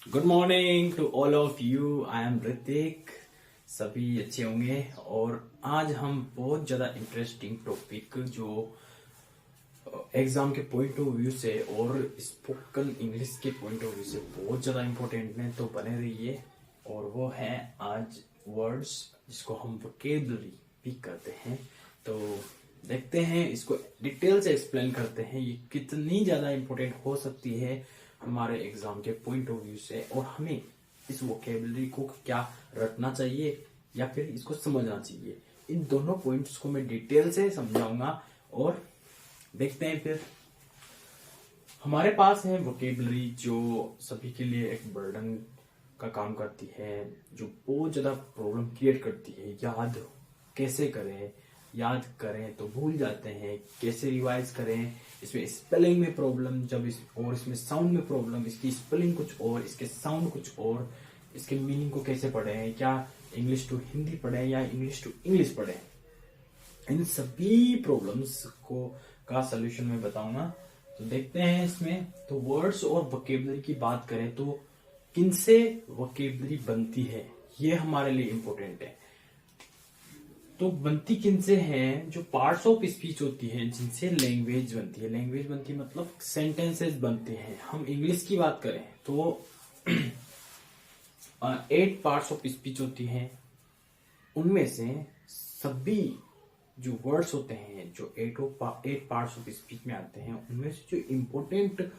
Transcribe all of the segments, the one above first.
Good morning to all of you. I am Hrithik. सभी अच्छे होंगे। और आज हम बहुत ज्यादा इंटरेस्टिंग टॉपिक जो एग्जाम के पॉइंट ऑफ व्यू से और स्पोकन इंग्लिश के पॉइंट ऑफ व्यू से बहुत ज्यादा इंपॉर्टेंट है, तो बने रहिए। और वो है आज वर्ड्स जिसको हम वोकेबलरी भी कहते हैं। तो देखते हैं, इसको डिटेल से एक्सप्लेन करते हैं ये कितनी ज्यादा इंपॉर्टेंट हो सकती है हमारे एग्जाम के पॉइंट ऑफ व्यू से, और हमें इस वोकेबलरी को क्या रटना चाहिए या फिर इसको समझना चाहिए। इन दोनों पॉइंट्स को मैं डिटेल से समझाऊंगा और देखते हैं। फिर हमारे पास है वोकेबलरी जो सभी के लिए एक बर्डन का काम करती है, जो बहुत ज्यादा प्रॉब्लम क्रिएट करती है। याद कैसे करें, याद करें तो भूल जाते हैं, कैसे रिवाइज करें, इसमें स्पेलिंग में प्रॉब्लम, जब इसमें साउंड में प्रॉब्लम, इसकी स्पेलिंग कुछ और, इसके साउंड कुछ और, इसके मीनिंग को कैसे पढ़ें, क्या इंग्लिश टू हिंदी पढ़ें या इंग्लिश टू इंग्लिश पढ़ें। इन सभी प्रॉब्लम्स को का सलूशन मैं बताऊंगा। तो देखते हैं इसमें। तो वर्ड्स और वोकेबलरी की बात करें तो किनसे वोकेबलरी बनती है, ये हमारे लिए इंपॉर्टेंट है। तो बनती किनसे है? जो पार्ट्स ऑफ स्पीच होती है जिनसे लैंग्वेज बनती है। लैंग्वेज बनती है मतलब सेंटेंसेस बनते हैं। हम इंग्लिश की बात करें तो 8 पार्ट्स ऑफ स्पीच होती हैं। उनमें से सभी जो वर्ड्स होते हैं जो 8 पार्ट्स ऑफ स्पीच में आते हैं, उनमें से जो इम्पोर्टेंट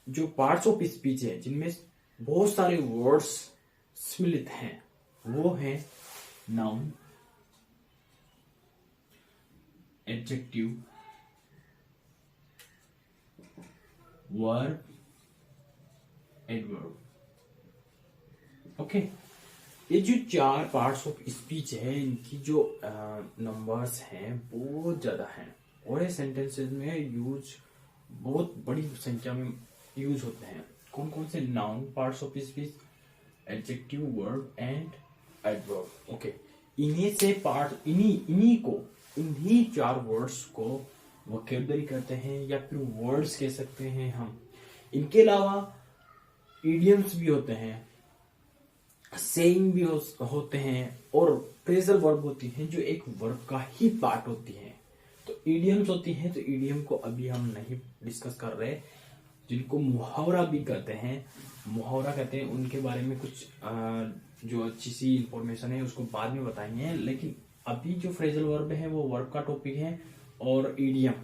जो पार्ट्स ऑफ स्पीच है जिनमें बहुत सारे वर्ड्स सम्मिलित हैं, वो है noun, adjective, verb, adverb. Okay, ये जो 4 पार्ट्स ऑफ स्पीच है, इनकी जो नंबर्स हैं बहुत ज्यादा हैं, और ये सेंटेंसेस में यूज बहुत बड़ी संख्या में यूज होते हैं। कौन कौन से? Noun parts of speech, adjective, verb and adverb. Okay, इन्हीं से पार्ट इन्हीं 4 वर्ड्स को वोकेबलरी कहते हैं या फिर वर्ड्स कह सकते हैं हम। इनके अलावा इडियम्स भी होते हैं, सेइंग भी होते हैं, और फ्रेजल वर्ब होती हैं जो एक वर्ब का ही पार्ट होती हैं। तो इडियम्स होती हैं, तो इडियम को अभी हम नहीं डिस्कस कर रहे। जिनको मुहावरा भी कहते हैं, मुहावरा कहते हैं, उनके बारे में कुछ जो अच्छी सी इंफॉर्मेशन है उसको बाद में बताएंगे। लेकिन अभी जो फ्रेजल वर्ब है वो वर्ब का टॉपिक है, और इडियम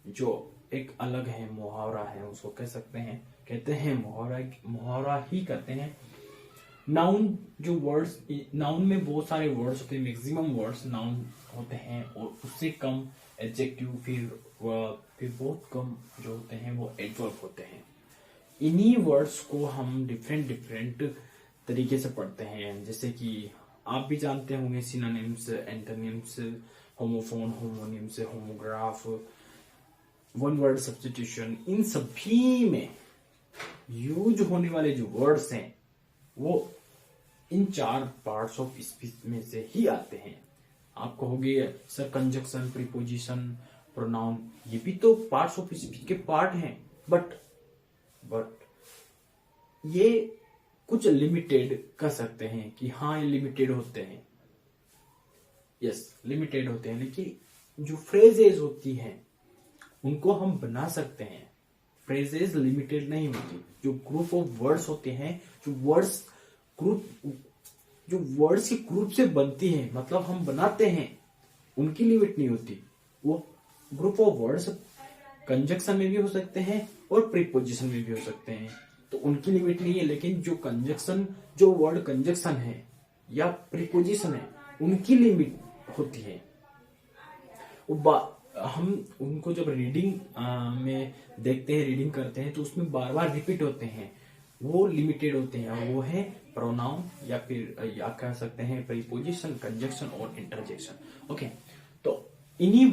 जो एक अलग है, मुहावरा है, उसको कहते हैं मुहावरा ही कहते हैं। नाउन जो वर्ड्स, नाउन में बहुत सारे वर्ड्स होते हैं, मैक्सिमम वर्ड्स नाउन होते हैं, और उससे कम एडजेक्टिव, फिर बहुत कम जो होते हैं वो एडवर्ब होते हैं। इन्हीं वर्ड्स को हम डिफरेंट तरीके से पढ़ते हैं, जैसे कि आप भी जानते होंगे synonyms, antonyms, homophone, homonyms, homograph, one word substitution. इन सभी में यूज होने वाले जो वर्ड्स हैं वो इन 4 पार्ट्स ऑफ स्पीच में से ही आते हैं। आप कहोगे सर कंजक्शन, प्रीपोजिशन, प्रोनाउन, ये भी तो पार्ट्स ऑफ स्पीच के पार्ट हैं, बट ये कुछ लिमिटेड कह सकते हैं कि हाँ ये लिमिटेड होते हैं। यस, लिमिटेड होते हैं, लेकिन जो फ्रेजेज होती हैं उनको हम बना सकते हैं। फ्रेजेज लिमिटेड नहीं होती। जो ग्रुप ऑफ वर्ड्स होते हैं, जो वर्ड्स के ग्रुप से बनती हैं, मतलब हम बनाते हैं, उनकी लिमिट नहीं होती। वो ग्रुप ऑफ वर्ड्स कंजक्शन में भी हो सकते हैं और प्रीपोजिशन में भी हो सकते हैं, तो उनकी लिमिट नहीं है। लेकिन जो वर्ड कंजक्शन है या प्रीपोजिशन है, उनकी लिमिट होती है। हम उनको जब रीडिंग में देखते हैं, रीडिंग करते हैं, तो उसमें बार बार रिपीट होते हैं, वो लिमिटेड होते हैं। वो है प्रोनाउन या फिर या कह सकते हैं प्रीपोजिशन, कंजक्शन और इंटरजेक्शन। ओके, तो इन्हीं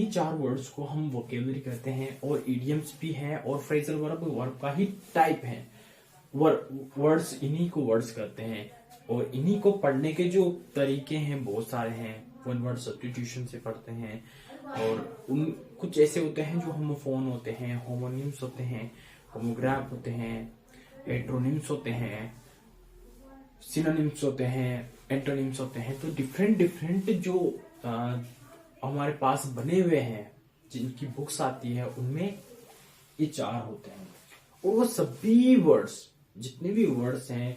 4 वर्ड्स को हम वोकेबलरी कहते हैं, और इडियम्स भी है, और फ्रेजल वर्ब का ही टाइप है। वर्ड्स, इन्हीं को वर्ड्स कहते हैं, और इन्हीं को पढ़ने के जो तरीके हैं बहुत सारे हैं। वन वर्ड सब्स्टिट्यूशन से पढ़ते हैं, और उन कुछ ऐसे होते हैं जो होमोफोन होते हैं, होमोनिम्स होते हैं, होमोग्राफ होते हैं, एट्रोनिम्स होते हैं, सिनोनिम्स होते हैं, एंटोनिम्स होते हैं। तो डिफरेंट डिफरेंट जो हमारे पास बने हुए हैं, जिनकी बुक्स आती है, उनमें ये 4 होते हैं। और वो सभी वर्ड्स, जितने भी वर्ड्स हैं,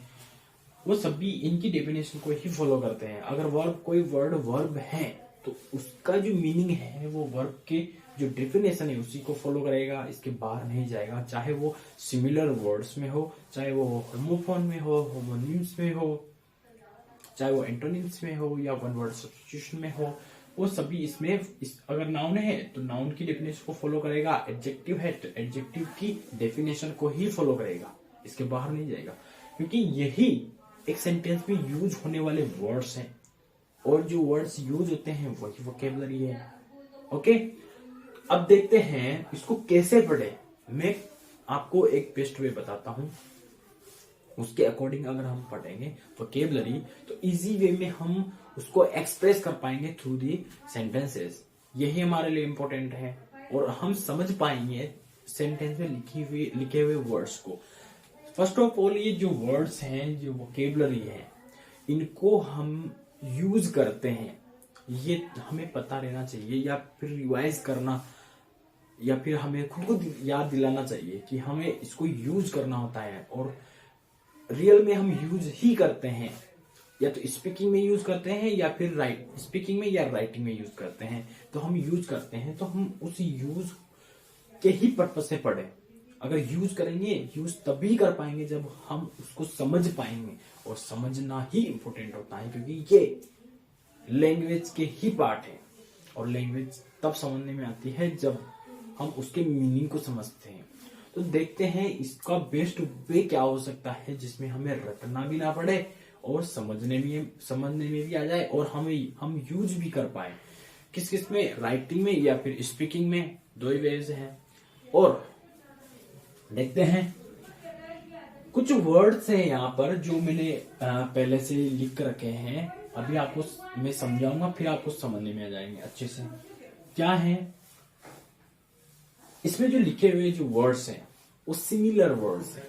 वो सभी इनकी डेफिनेशन को ही फॉलो करते हैं। अगर वर्ब, कोई वर्ड वर्ब है तो उसका जो मीनिंग है वो वर्ब के जो डेफिनेशन है उसी को फॉलो करेगा, इसके बाहर नहीं जाएगा। चाहे वो सिमिलर वर्ड्स में हो, चाहे वो होमोफोन में हो, होमोनिम्स में हो, चाहे वो एंटोनिम्स में हो, या वन वर्ड सब्स्टिट्यूशन में हो, वो सभी इसमें अगर नाउन है तो नाउन की डेफिनेशन को फॉलो करेगा, एडजेक्टिव है तो एडजेक्टिव की डेफिनेशन को ही फॉलो करेगा, इसके बाहर नहीं जाएगा। क्योंकि यही एक सेंटेंस में यूज होने वाले वर्ड्स हैं, और जो वर्ड्स यूज होते हैं वही वोकेबलरी है। ओके, अब देखते हैं इसको कैसे पढ़े। मैं आपको एक बेस्ट वे बताता हूं, उसके अकॉर्डिंग अगर हम पढ़ेंगे वोकेबलरी तो इजी वे में हम उसको एक्सप्रेस कर पाएंगे थ्रू दी सेंटेंसेस। यही हमारे लिए इंपॉर्टेंट है, और हम समझ पाएंगे सेंटेंस में लिखे हुए वर्ड्स को। फर्स्ट ऑफ ऑल, ये जो वर्ड्स हैं, जो वोकेबलरी है, इनको हम यूज करते हैं, ये हमें पता रहना चाहिए, या फिर रिवाइज करना, या फिर हमें खुद याद दिलाना चाहिए कि हमें इसको यूज करना होता है। और रियल में हम यूज ही करते हैं, या तो स्पीकिंग में यूज करते हैं, या फिर स्पीकिंग में या राइटिंग में यूज करते हैं। तो हम यूज करते हैं, तो हम उस यूज के ही पर्पज से पढ़े। अगर यूज करेंगे, यूज तभी कर पाएंगे जब हम उसको समझ पाएंगे, और समझना ही इंपॉर्टेंट होता है, क्योंकि ये लैंग्वेज के ही पार्ट है। और लैंग्वेज तब समझने में आती है जब हम उसके मीनिंग को समझते हैं। तो देखते हैं इसका बेस्ट वे क्या हो सकता है, जिसमें हमें रटना भी ना पड़े और समझने में भी आ जाए, और हम यूज भी कर पाए। किस किस में, राइटिंग में या फिर स्पीकिंग में, 2 ही वेज हैं। और देखते हैं कुछ वर्ड्स हैं यहाँ पर जो मैंने पहले से लिख रखे हैं। अभी आपको मैं समझाऊंगा, फिर आपको समझने में आ जाएंगे अच्छे से। क्या है इसमें जो लिखे हुए जो वर्ड्स हैं वो सिमिलर वर्ड्स हैं।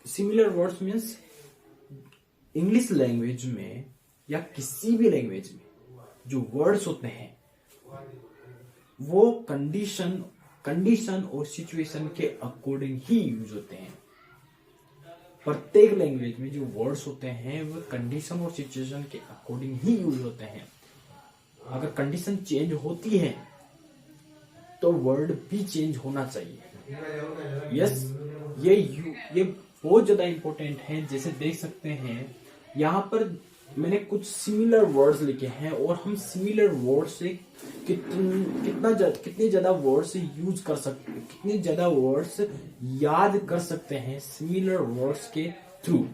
Similar words means English language में या किसी भी लैंग्वेज में जो वर्ड्स होते हैं वो कंडीशन और सिचुएशन के अकॉर्डिंग ही यूज होते हैं। प्रत्येक लैंग्वेज में जो वर्ड्स होते हैं वो कंडीशन और सिचुएशन के अकॉर्डिंग ही यूज होते हैं। अगर कंडीशन चेंज होती है तो वर्ड भी चेंज होना चाहिए। यस, ये बहुत ज्यादा इंपॉर्टेंट है। जैसे देख सकते हैं यहाँ पर मैंने कुछ सिमिलर वर्ड्स लिखे हैं, और हम सिमिलर वर्ड से कितने ज्यादा वर्ड्स यूज कर सकते, कितने ज्यादा वर्ड्स याद कर सकते हैं सिमिलर वर्ड्स के थ्रू।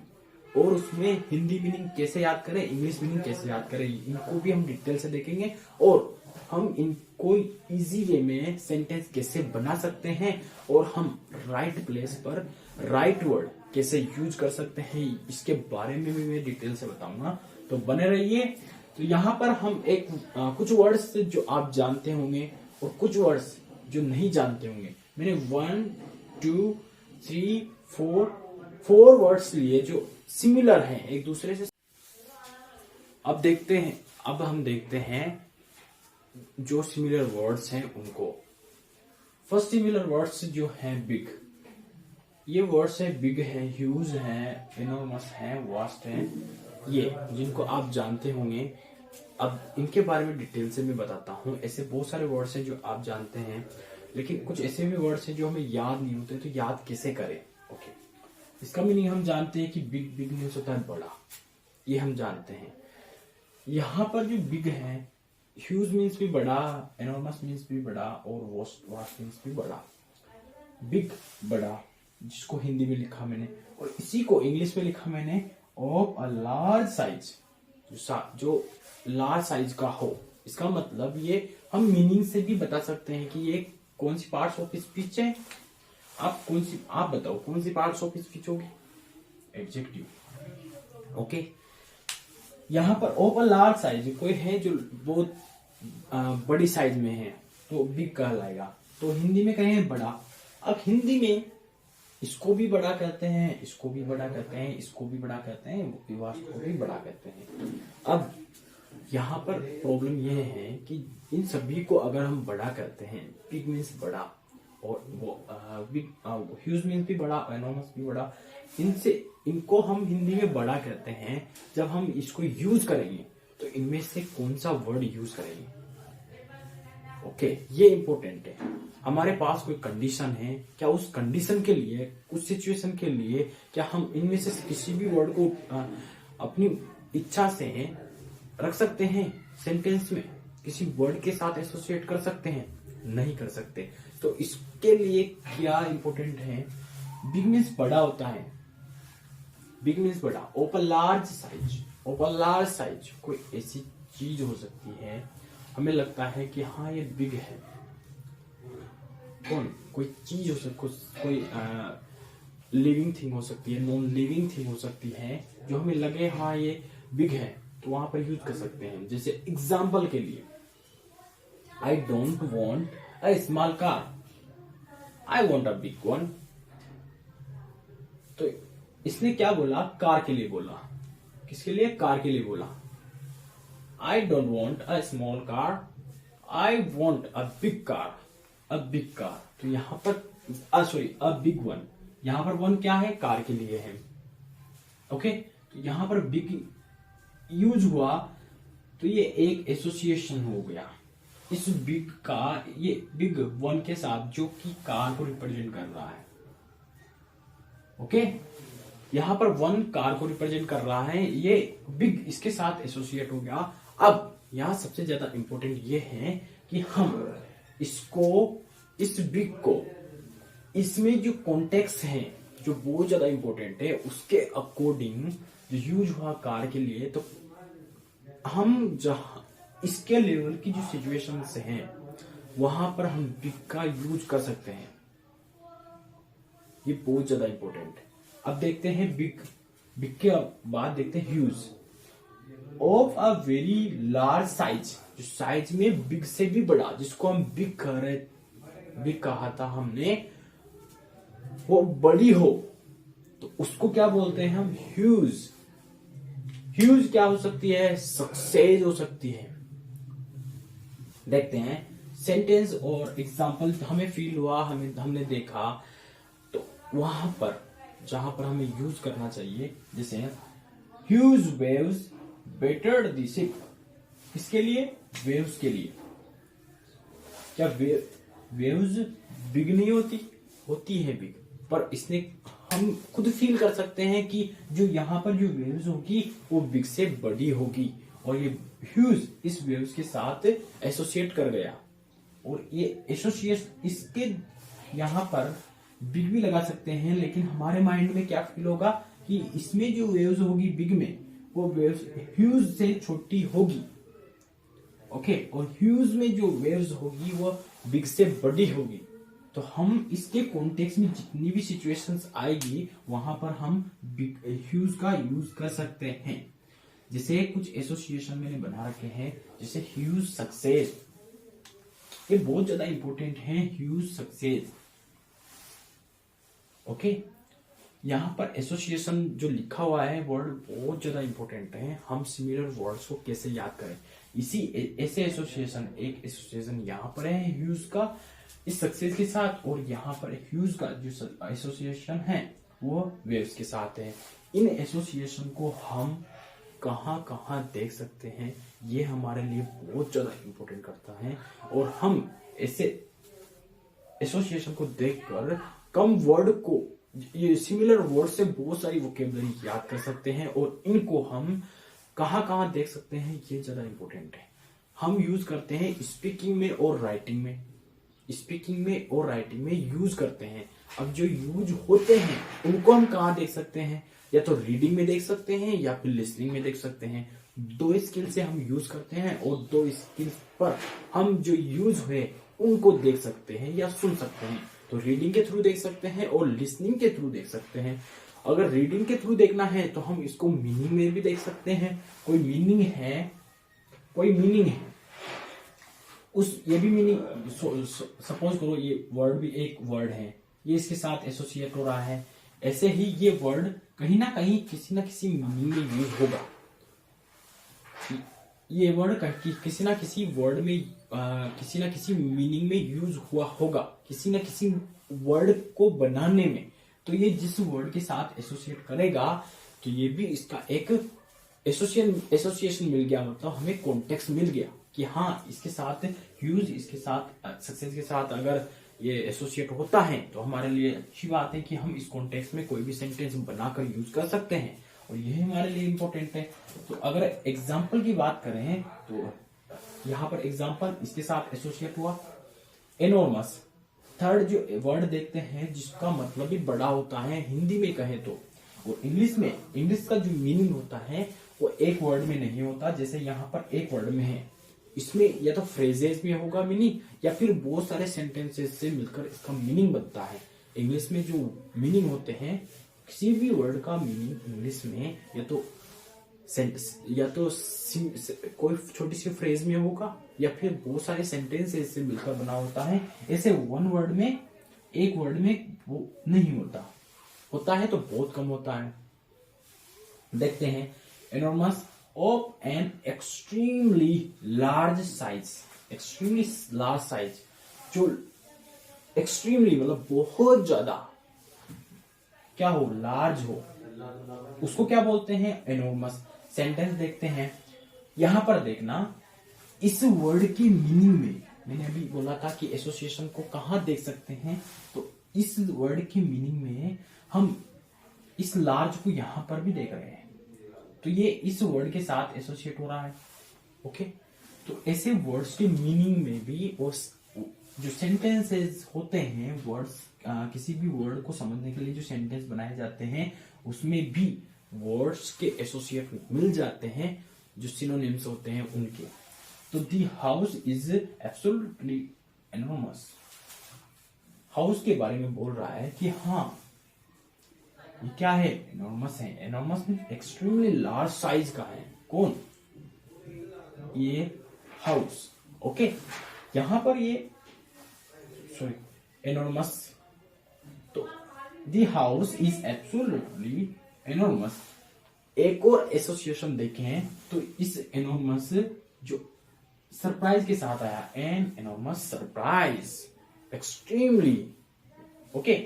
और उसमें हिंदी मीनिंग कैसे याद करें, इंग्लिश मीनिंग कैसे याद करें, इनको भी हम डिटेल से देखेंगे। और हम इनको इजी वे में सेंटेंस कैसे बना सकते हैं, और हम राइट प्लेस पर राइट वर्ड कैसे यूज कर सकते हैं, इसके बारे में भी मैं डिटेल से बताऊंगा। तो बने रहिए। तो यहाँ पर हम कुछ वर्ड्स जो आप जानते होंगे और कुछ वर्ड्स जो नहीं जानते होंगे, मैंने 1 2 3 4 वर्ड्स लिए जो सिमिलर हैं एक दूसरे से। अब हम देखते हैं जो सिमिलर वर्ड्स हैं उनको। फर्स्ट सिमिलर वर्ड्स जो हैं बिग, ये वर्ड्स है बिग है, ह्यूज है, इनॉर्मस है, वास्ट है, ये जिनको आप जानते होंगे। अब इनके बारे में डिटेल से मैं बताता हूँ। ऐसे बहुत सारे वर्ड्स हैं जो आप जानते हैं, लेकिन कुछ ऐसे भी वर्ड्स हैं जो हमें याद नहीं होते, तो याद कैसे करें। ओके, इसका मीनिंग हम जानते हैं कि बिग मीन्स होता है बड़ा, ये हम जानते हैं। यहाँ पर जो बिग है, ह्यूज मीन्स भी बड़ा, एनॉर्मस मीन्स भी बड़ा, और वास्ट मीन्स भी बड़ा। बिग बड़ा, जिसको हिंदी में लिखा मैंने, और इसी को इंग्लिश में लिखा मैंने ऑफ अ लार्ज साइज, जो लार्ज साइज का हो। इसका मतलब ये हम मीनिंग से भी बता सकते हैं कि ये कौन सी पार्ट्स ऑफ स्पीच है। आप बताओ कौन सी पार्ट्स ऑफ स्पीच होगी, एडजेक्टिव। ओके, यहाँ पर ऑफ अ लार्ज साइज कोई है जो बहुत बड़ी साइज में है तो बिग कहलाएगा। तो हिंदी में कहें बड़ा। अब हिंदी में इसको भी बड़ा कहते हैं, इसको भी बड़ा कहते हैं, इसको भी बड़ा कहते हैं, विवास को भी बड़ा कहते हैं। अब यहाँ पर प्रॉब्लम यह है कि इन सभी को अगर हम बड़ा करते हैं, बिग मीन्स बड़ा और वो बिग ह्यूज मीन्स भी बड़ा, एनॉर्मस भी बड़ा, इनको हम हिंदी में बड़ा कहते हैं। जब हम इसको यूज करेंगे तो इनमें से कौन सा वर्ड यूज करेंगे? ओके, ये इंपॉर्टेंट है। हमारे पास कोई कंडीशन है, क्या उस कंडीशन के लिए, उस सिचुएशन के लिए क्या हम इनमें से किसी भी वर्ड को अपनी इच्छा से रख सकते हैं सेंटेंस में, किसी वर्ड के साथ एसोसिएट कर सकते हैं? नहीं कर सकते। तो इसके लिए क्या इंपॉर्टेंट है? बिग मीन्स बड़ा होता है, बिग मीन्स बड़ा। Of a large size, of a large size कोई ऐसी चीज हो सकती है, हमें लगता है कि हाँ ये बिग है। कोई चीज हो सकती, कोई लिविंग थिंग हो सकती है, नॉन लिविंग थिंग हो सकती है, जो हमें लगे हाँ ये बिग है, तो वहां पर यूज कर सकते हैं। जैसे एग्जाम्पल के लिए, I don't want a small car, I want a big one. तो इसने क्या बोला? कार के लिए बोला। किसके लिए? कार के लिए बोला। I don't want a small car, I want a big car, a big car. तो यहां पर अ बिग वन, यहां पर वन क्या है? कार के लिए है। ओके, तो यहां पर बिग यूज हुआ, तो ये एक एसोसिएशन हो गया इस बिग का, ये बिग वन के साथ, जो कि कार को रिप्रेजेंट कर रहा है। ओके, यहां पर वन कार को रिप्रेजेंट कर रहा है, ये बिग इसके साथ एसोसिएट हो गया। अब यहां सबसे ज्यादा इंपॉर्टेंट ये है कि हम इसको, इस बिग को, इसमें जो कॉन्टेक्स्ट है जो बहुत ज्यादा इंपॉर्टेंट है, उसके अकॉर्डिंग जो यूज हुआ कार के लिए, तो हम जहां इसके लेवल की जो सिचुएशन हैं वहां पर हम बिग का यूज कर सकते हैं। ये बहुत ज्यादा इंपॉर्टेंट है। अब देखते हैं बिग के बाद देखते हैं huge. Of a very large size, जो साइज में बिग से भी बड़ा, जिसको हम बिग कह रहे, बिग कहा था हमने, वो बड़ी हो, तो उसको क्या बोलते हैं हम? ह्यूज। ह्यूज क्या हो सकती है? सक्सेस हो सकती है। देखते हैं सेंटेंस और एग्जाम्पल हमें फील हुआ, हमने देखा, तो वहां पर जहां पर हमें यूज करना चाहिए, जैसे huge waves battered the ship. किसके लिए? वेव्स के लिए। क्या वेव्स बिग नहीं होती? होती है बिग, पर इसने, हम खुद फील कर सकते हैं कि जो यहाँ पर जो वेव्स होगी वो बिग से बड़ी होगी, और ये ह्यूज इस वेव्स के साथ एसोसिएट कर गया, और ये एसोसिएशन, इसके यहाँ पर बिग भी लगा सकते हैं, लेकिन हमारे माइंड में क्या फील होगा कि इसमें जो वेव्स होगी बिग में, वो वेव्स ह्यूज से छोटी होगी। ओके, और ह्यूज में जो वेव्स होगी वो बिग से बड़ी होगी। तो हम इसके कॉन्टेक्स्ट में जितनी भी सिचुएशंस आएगी वहां पर हम बिग ह्यूज का यूज कर सकते हैं। जैसे कुछ एसोसिएशन मैंने बना रखे हैं, जैसे ह्यूज सक्सेस, ये बहुत ज्यादा इंपॉर्टेंट है। ह्यूज सक्सेस, ओके, यहाँ पर एसोसिएशन जो लिखा हुआ है वर्ड बहुत ज्यादा इंपॉर्टेंट है। हम सिमिलर वर्ड्स को कैसे याद करें? इसी ऐसे एसोसिएशन, एक एसोसिएशन यहाँ पर है ह्यूज का इस सक्सेस के साथ, और यहाँ पर ह्यूज का जो एसोसिएशन है वो वेव्स के साथ है। इन एसोसिएशन को हम कहाँ कहाँ देख सकते हैं, ये हमारे लिए बहुत ज्यादा इंपॉर्टेंट करता है, और हम ऐसे एसोसिएशन को देखकर कम वर्ड को, ये सिमिलर वर्ड से बहुत सारी वोकेबलरी याद कर सकते हैं, और इनको हम कहाँ कहाँ देख सकते हैं, ये ज्यादा इंपॉर्टेंट है। हम यूज करते हैं स्पीकिंग में और राइटिंग में, स्पीकिंग में और राइटिंग में यूज करते हैं। अब जो यूज होते हैं उनको हम कहाँ देख सकते हैं? या तो रीडिंग में देख सकते हैं या फिर लिसनिंग में देख सकते हैं। दो स्किल से हम यूज करते हैं, और दो स्किल पर हम जो यूज हुए उनको देख सकते हैं या सुन सकते हैं। तो रीडिंग के थ्रू देख सकते हैं और लिसनिंग के थ्रू देख सकते हैं। अगर रीडिंग के थ्रू देखना है तो हम इसको मीनिंग में भी देख सकते हैं। कोई मीनिंग है, उस ये भी मीनिंग, सपोज करो ये वर्ड भी एक वर्ड है, ये इसके साथ एसोसिएट हो रहा है। ऐसे ही ये वर्ड कहीं ना कहीं किसी ना किसी मीनिंग में यूज होगा। ये वर्ड किसी ना किसी वर्ड में किसी ना किसी मीनिंग में यूज हुआ होगा, किसी ना किसी वर्ड को बनाने में। तो ये जिस वर्ड के साथ एसोसिएट करेगा तो ये भी इसका एक एसोसिएशन मिल गया, मतलब हमें कॉन्टेक्स्ट मिल गया कि हाँ इसके साथ यूज, इसके साथ सक्सेस के साथ अगर ये एसोसिएट होता है तो हमारे लिए अच्छी बात है कि हम इस कॉन्टेक्स्ट में कोई भी सेंटेंस बनाकर यूज कर सकते हैं, और यही हमारे लिए इंपॉर्टेंट है। तो अगर एग्जाम्पल की बात करें तो यहाँ पर एग्जाम्पल इसके साथ एसोसिएट हुआ एनॉर्मस। थर्ड जो वर्ड देखते हैं जिसका मतलब भी बड़ा होता है हिंदी में कहे तो, और इंग्लिश का जो मीनिंग होता है वो एक वर्ड में नहीं होता, जैसे यहाँ पर एक वर्ड में है। इसमें या तो फ्रेजेस में होगा मीनिंग, या फिर बहुत सारे सेंटेंसेस से मिलकर इसका मीनिंग बनता है। इंग्लिश में जो मीनिंग होते हैं, किसी भी वर्ड का मीनिंग इंग्लिश में या तो कोई छोटी सी फ्रेज में होगा, या फिर बहुत सारे सेंटेंसेस से मिलकर बना होता है। ऐसे वन वर्ड में, एक वर्ड में वो नहीं होता है तो बहुत कम होता है। देखते हैं enormous of an extremely large size. Extremely large size, जो एक्सट्रीमली मतलब बहुत ज्यादा क्या हो, लार्ज हो, उसको क्या बोलते हैं, एनॉर्मस। सेंटेंस देखते हैं, यहां पर देखना इस वर्ड की मीनिंग में, मैंने अभी बोला था कि एसोसिएशन को कहां देख सकते हैं, तो इस वर्ड की मीनिंग में हम इस लार्ज को यहां पर भी देख रहे हैं, तो ये इस वर्ड के साथ एसोसिएट हो रहा है। ओके, तो ऐसे वर्ड्स के मीनिंग में भी और जो सेंटेंसेस होते हैं, वर्ड्स किसी भी वर्ड को समझने के लिए जो सेंटेंस बनाए जाते हैं उसमें भी वर्ड्स के एसोसिएट मिल जाते हैं, जो सिनोनिम्स होते हैं उनके। तो the house is absolutely enormous. House के बारे में बोल रहा है कि हाँ ये क्या है, एनॉर्मस है। एनॉर्मस में एक्सट्रीमली लार्ज साइज का है। कौन, ये हाउस। ओके, यहां पर ये एनॉर्मस, तो the house is absolutely enormous. एक और एसोसिएशन देखें तो इस एनॉर्मस जो सरप्राइज के साथ आया, an enormous surprise, extremely. Okay,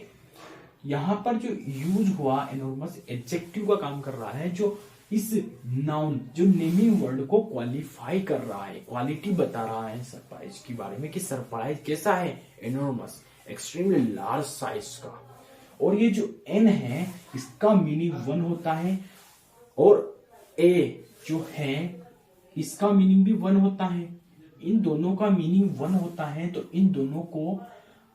यहां पर जो यूज हुआ एनॉर्मस एडजेक्टिव का काम कर रहा है, जो इस नाउन, जो नेमिंग वर्ड को क्वालिफाई कर रहा है, क्वालिटी बता रहा है सरप्राइज के बारे में कि सरप्राइज कैसा है, एनॉर्मस, एक्सट्रीमली लार्ज साइज का। और ये जो एन है इसका मीनिंग वन होता है, और ए जो है इसका मीनिंग भी वन होता है। इन दोनों का मीनिंग वन होता है, तो इन दोनों को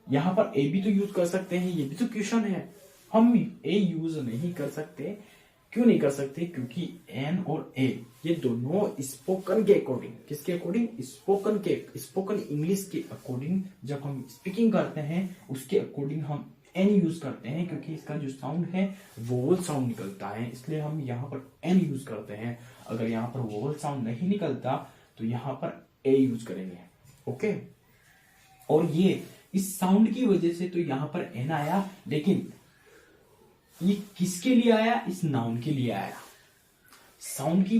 यहां पर ए भी तो यूज कर सकते हैं, ये भी तो क्वेश्चन है। हम ए यूज नहीं कर सकते, क्यों नहीं कर सकते, क्योंकि एन और ए ये दोनों स्पोकन के अकॉर्डिंग, किसके अकॉर्डिंग, स्पोकन इंग्लिश के अकॉर्डिंग जब हम स्पीकिंग करते हैं उसके अकॉर्डिंग हम एन यूज करते हैं, क्योंकि इसका जो साउंड है वोवल साउंड निकलता है, इसलिए हम यहाँ पर एन यूज करते हैं। अगर यहाँ पर वोवल साउंड नहीं निकलता तो यहाँ पर ए यूज करेंगे। ओके, और ये इस साउंड की वजह से तो यहाँ पर एन आया, लेकिन ये किसके लिए आया, इस नाउन के लिए आया। साउंड की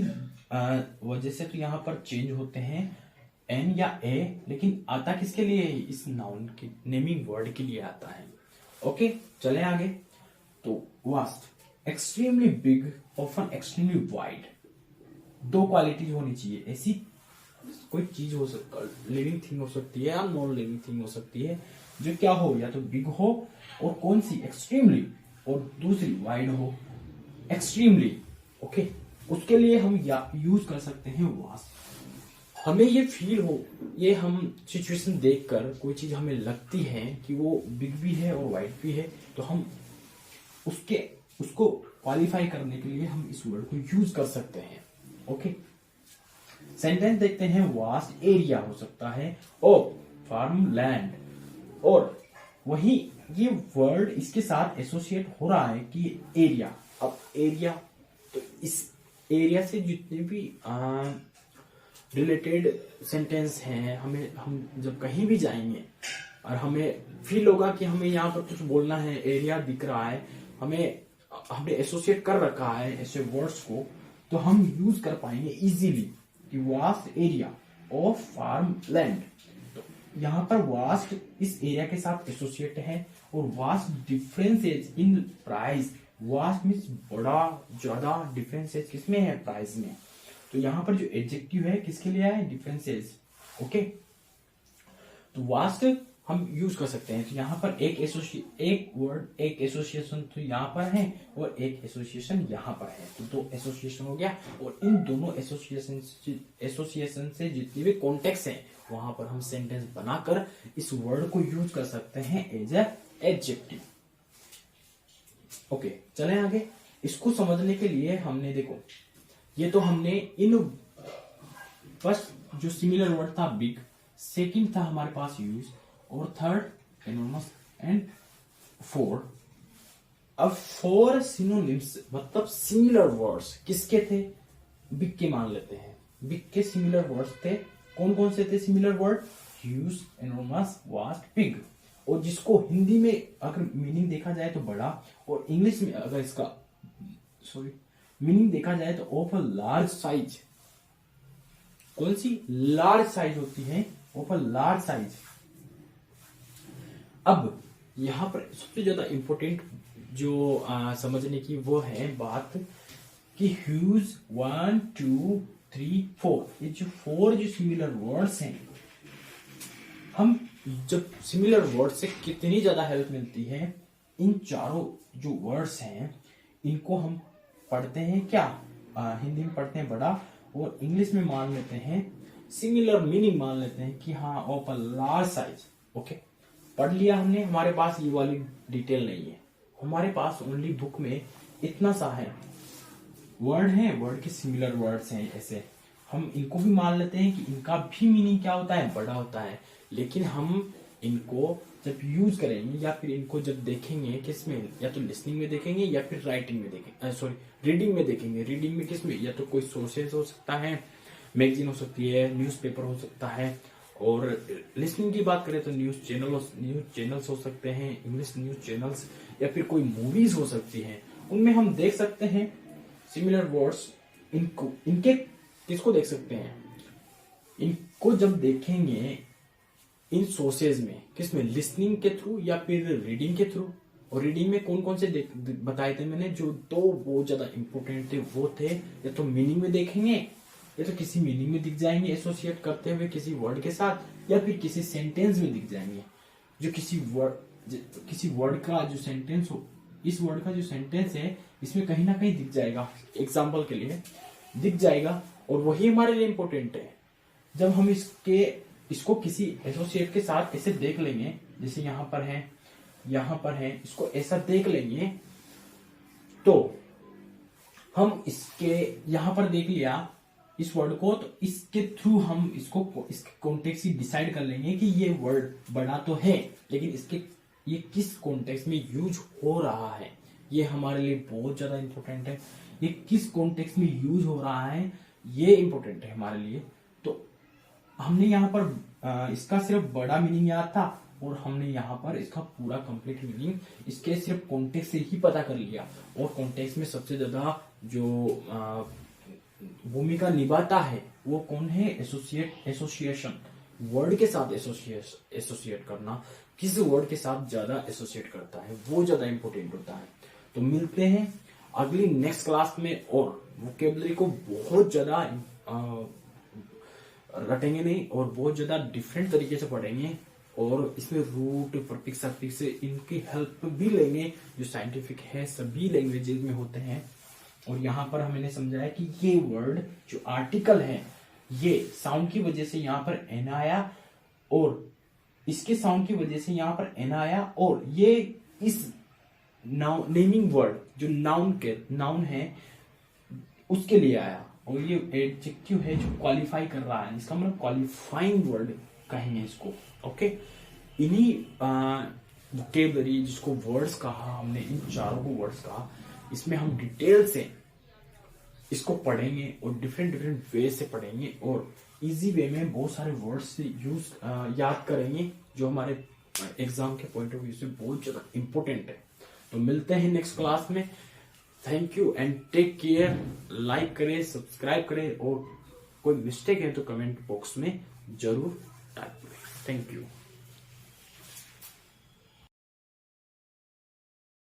वजह से तो यहाँ पर चेंज होते हैं एन या ए, लेकिन आता किसके लिए, इस नाउन के नेमिंग वर्ड के लिए आता है। ओके, चले आगे। तो vast, extremely big, often extremely wide. दो क्वालिटीज होनी चाहिए, ऐसी कोई चीज हो सकती, लिविंग थिंग हो सकती है या नॉन लिविंग थिंग हो सकती है, जो क्या हो, या तो बिग हो, और कौन सी, एक्सट्रीमली, और दूसरी वाइड हो, एक्सट्रीमली। ओके, उसके लिए हम यूज कर सकते हैं वास्ट। हमें ये फील हो, ये हम सिचुएशन देखकर कोई चीज हमें लगती है कि वो बिग भी है और वाइड भी है, तो हम उसको क्वालिफाई करने के लिए हम इस वर्ड को यूज कर सकते हैं। ओके, सेंटेंस देखते हैं, वास्ट एरिया हो सकता है, और फार्म लैंड, और वही ये वर्ड इसके साथ एसोसिएट हो रहा है कि एरिया। अब एरिया, तो इस एरिया से जितने भी रिलेटेड सेंटेंस हैं, हम जब कहीं भी जाएंगे और हमें फील होगा कि हमें यहाँ पर कुछ बोलना है, एरिया दिख रहा है, हमने एसोसिएट कर रखा है ऐसे वर्ड्स को, तो हम यूज कर पाएंगे इजीली कि vast area of farm land. तो यहाँ पर वास्ट इस एरिया के साथ एसोसिएट है, और vast differences in price, vast means बड़ा ज्यादा, डिफरेंसेस किसमें है, प्राइस में। तो यहाँ पर जो एडजेक्टिव है किसके लिए है, डिफरेंसेस। ओके, तो वास्ट हम यूज कर सकते हैं। तो यहाँ पर एक वर्ड, एक एसोसिएशन तो यहाँ पर है और एक एसोसिएशन यहाँ पर है, तो दो एसोसिएशन हो गया। और इन दोनों एसोसिएशन से जितने भी कॉन्टेक्स्ट हैं वहां पर हम सेंटेंस बनाकर इस वर्ड को यूज कर सकते हैं एज ए एडजेक्टिव। ओके, चलें आगे। इसको समझने के लिए हमने देखो, ये तो हमने इन फर्स्ट जो सिमिलर वर्ड था बिग, सेकंड था हमारे पास यूज, और थर्ड एनोनिमस एंड फोर। अब फोर सिनोनिम्स मतलब सिमिलर वर्ड्स किसके थे, बिग के मान लेते हैं। बिग के सिमिलर वर्ड्स थे, कौन कौन से थे similar word, huge, anonymous, vast, big. और जिसको हिंदी में अगर मीनिंग देखा जाए तो बड़ा, और इंग्लिश में अगर इसका मीनिंग देखा जाए तो ऑफ अ लार्ज साइज। कौन सी लार्ज साइज होती है, ऑफ अ लार्ज साइज। अब यहां पर सबसे ज्यादा इंपॉर्टेंट जो समझने की वो है बात कि ह्यूज 1 2 3 4, ये जो फोर जो सिमिलर वर्ड्स हैं, हम जब सिमिलर वर्ड से कितनी ज्यादा हेल्प मिलती है, इन चारों जो वर्ड्स हैं इनको हम पढ़ते हैं क्या, हिंदी में पढ़ते हैं बड़ा, और इंग्लिश में मान लेते हैं सिमिलर मीनिंग, मान लेते हैं कि हाँ of a large size. Okay, पढ़ लिया हमने, हमारे पास ये वाली डिटेल नहीं है, हमारे पास ओनली बुक में इतना सा है वर्ड है, वर्ड के सिमिलर वर्ड्स हैं ऐसे, हम इनको भी मान लेते हैं कि इनका भी मीनिंग क्या होता है, बड़ा होता है। लेकिन हम इनको जब यूज करेंगे या फिर इनको जब देखेंगे किसमें, या तो लिसनिंग में देखेंगे या फिर राइटिंग में देखेंगे, रीडिंग में देखेंगे। रीडिंग में किसमें, या तो कोई सोर्सेज हो सकता है, मैगजीन हो सकती है, न्यूज़पेपर हो सकता है, और लिसनिंग की बात करें तो न्यूज चैनल्स हो सकते हैं, इंग्लिश न्यूज चैनल्स, या फिर कोई मूवीज हो सकती हैं, उनमें हम देख सकते हैं सिमिलर वर्ड्स। इनके किसको देख सकते हैं, इनको जब देखेंगे इन सोर्सेज में, किसमें, लिसनिंग के थ्रू या फिर रीडिंग के थ्रू। और रीडिंग में कौन कौन से बताए थे मैंने, जो दो बहुत ज्यादा इंपॉर्टेंट थे वो थे, या तो मीनिंग में देखेंगे या तो किसी मीनिंग में दिख जाएंगे एसोसिएट करते हुए किसी वर्ड के साथ, या फिर किसी सेंटेंस में दिख जाएंगे, जो किसी वर्ड का जो सेंटेंस हो, इस वर्ड का जो सेंटेंस है इसमें कहीं ना कहीं दिख जाएगा, एग्जाम्पल के लिए दिख जाएगा, और वही हमारे लिए इंपॉर्टेंट है। जब हम इसको किसी एसोसिएट के साथ ऐसे देख लेंगे, जैसे यहाँ पर है, इसको ऐसा देख लेंगे, तो हम इसके यहाँ पर देख लिया इस वर्ड को, तो इसके थ्रू हम इसके कॉन्टेक्स्ट ही डिसाइड कर लेंगे कि ये वर्ड बड़ा तो है, लेकिन ये किस कॉन्टेक्स्ट में यूज हो रहा है, ये हमारे लिए बहुत ज्यादा इंपॉर्टेंट है। ये किस कॉन्टेक्स्ट में यूज हो रहा है ये इंपॉर्टेंट है हमारे लिए। तो हमने यहाँ पर इसका सिर्फ बड़ा मीनिंग याद था, और हमने यहाँ पर इसका पूरा कंप्लीट मीनिंग इसके सिर्फ कॉन्टेक्स्ट से ही पता कर लिया। और कॉन्टेक्स्ट में सबसे ज्यादा जो भूमिका निभाता है वो कौन है, एसोसिएशन, वर्ड के साथ एसोसिएट करना, किस वर्ड के साथ ज्यादा एसोसिएट करता है वो ज्यादा इंपॉर्टेंट होता है। तो मिलते हैं अगली नेक्स्ट क्लास में, और वोकेबलरी को बहुत ज्यादा रटेंगे नहीं, और बहुत ज्यादा डिफरेंट तरीके से पढ़ेंगे, और इसमें रूट, प्रफिक्स, सफिक्स से इनकी हेल्प भी लेंगे, जो साइंटिफिक है सभी लैंग्वेजेस में होते हैं। और यहाँ पर हमने समझाया कि ये वर्ड जो आर्टिकल है, ये साउंड की वजह से यहाँ पर एन आया, और इसके साउंड की वजह से यहाँ पर एन आया, और ये इस नेमिंग वर्ड जो नाउन है उसके लिए आया, और ये एडजेक्टिव है जो क्वालिफाई कर रहा है, इसका मतलब क्वालिफाइंग वर्ड कहेंगे इसको। ओके, इन्हीं वोकेबलरी जिसको वर्ड्स कहा हमने, इन चारों को वर्ड्स कहा, इसमें हम डिटेल से इसको पढ़ेंगे और डिफरेंट वे से पढ़ेंगे, और इजी वे में बहुत सारे वर्ड्स से याद करेंगे जो हमारे एग्जाम के पॉइंट ऑफ व्यू से बहुत ज्यादा इंपॉर्टेंट है। तो मिलते हैं नेक्स्ट क्लास में। Thank you and take care. Like करें, सब्सक्राइब करें और कोई मिस्टेक है तो कमेंट बॉक्स में जरूर टाइप करें। Thank you.